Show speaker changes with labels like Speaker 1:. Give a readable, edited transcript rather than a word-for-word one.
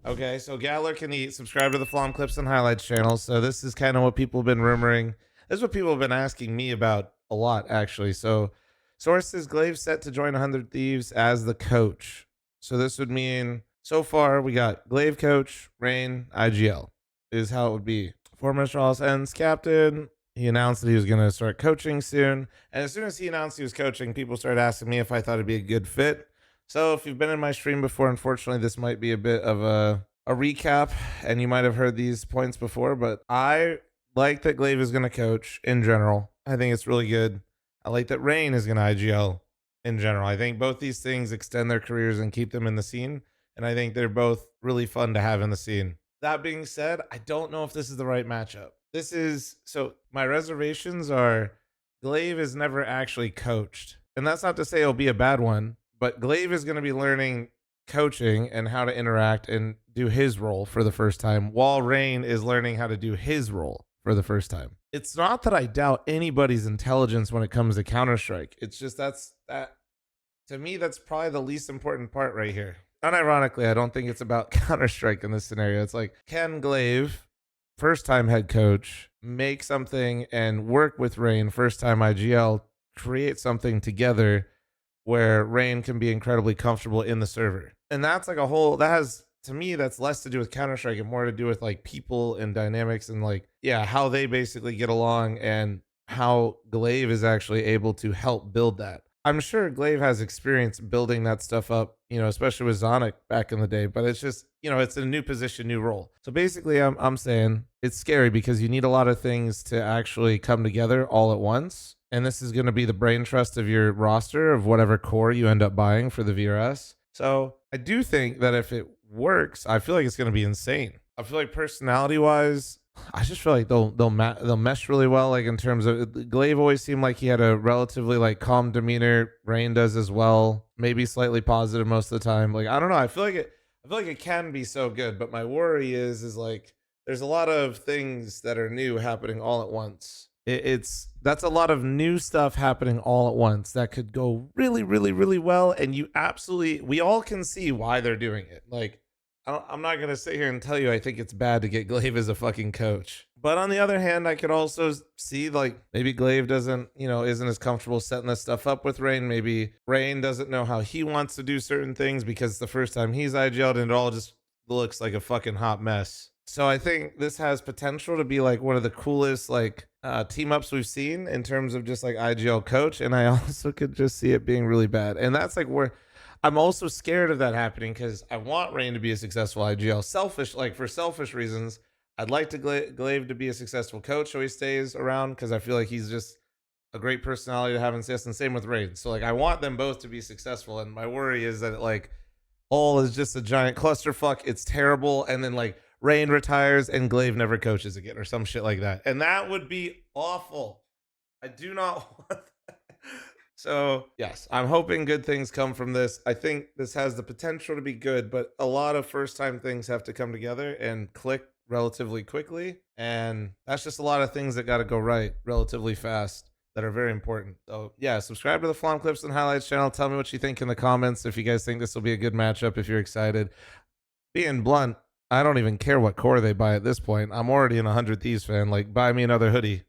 Speaker 1: Okay, so Gatler can eat. Subscribe to the fl0m Clips and Highlights channel. So this is kind of what people have been rumoring. This is what people have been asking me about a lot, actually. So sources, gla1ve set to join 100 Thieves as the coach. So this would mean, so far, we got gla1ve coach, Rain, IGL, is how it would be. Former Charles Ends captain. He announced that he was going to start coaching soon. And as soon as he announced he was coaching, people started asking me if I thought it'd be a good fit. So if you've been in my stream before, unfortunately, this might be a bit of a recap, and you might have heard these points before, but I like that gla1ve is going to coach in general. I think it's really good. I like that Rain is going to IGL in general. I think both these things extend their careers and keep them in the scene, and I think they're both really fun to have in the scene. That being said, I don't know if this is the right matchup. So my reservations are gla1ve is never actually coached, and that's not to say it'll be a bad one. But gla1ve is going to be learning coaching and how to interact and do his role for the first time, while Rain is learning how to do his role for the first time. It's not that I doubt anybody's intelligence when it comes to Counter-Strike. It's just that to me, that's probably the least important part right here. Unironically, I don't think it's about Counter-Strike in this scenario. It's like, can gla1ve, first time head coach, make something and work with Rain, first time IGL, create something together where Rain can be incredibly comfortable in the server? And that's like a whole, that has, to me, that's less to do with Counter-Strike and more to do with like people and dynamics and like, yeah, how they basically get along and how gla1ve is actually able to help build that. I'm sure gla1ve has experience building that stuff up, especially with Zonic back in the day, but it's just, it's a new position, new role. So basically I'm saying it's scary because you need a lot of things to actually come together all at once. And this is going to be the brain trust of your roster of whatever core you end up buying for the VRS. So I do think that if it works, I feel like it's going to be insane. I feel like personality wise, I just feel like they'll mesh really well. Like in terms of gla1ve always seemed like he had a relatively like calm demeanor. Rain does as well, maybe slightly positive most of the time. Like I don't know. I feel like it can be so good, but my worry is like there's a lot of things that are new happening all at once. That's a lot of new stuff happening all at once that could go really, really, really well. And we all can see why they're doing it. Like, I'm not going to sit here and tell you I think it's bad to get gla1ve as a fucking coach. But on the other hand, I could also see like maybe gla1ve doesn't, isn't as comfortable setting this stuff up with Rain. Maybe Rain doesn't know how he wants to do certain things because it's the first time he's IGL'd and it all just looks like a fucking hot mess. So I think this has potential to be like one of the coolest like team ups we've seen in terms of just like IGL coach. And I also could just see it being really bad. And that's like where I'm also scared of that happening because I want Rain to be a successful IGL. For selfish reasons, I'd like to gla1ve to be a successful coach so he stays around because I feel like he's just a great personality to have in CS, and same with Rain. So like I want them both to be successful. And my worry is that like all is just a giant clusterfuck. It's terrible. And then like Rain retires and gla1ve never coaches again or some shit like that. And that would be awful. I do not want that. So, yes, I'm hoping good things come from this. I think this has the potential to be good, but a lot of first-time things have to come together and click relatively quickly. And that's just a lot of things that got to go right relatively fast that are very important. So, yeah, subscribe to the fl0m Clips and Highlights channel. Tell me what you think in the comments if you guys think this will be a good matchup, if you're excited. Being blunt, I don't even care what core they buy at this point. I'm already an 100 Thieves fan. Like, buy me another hoodie.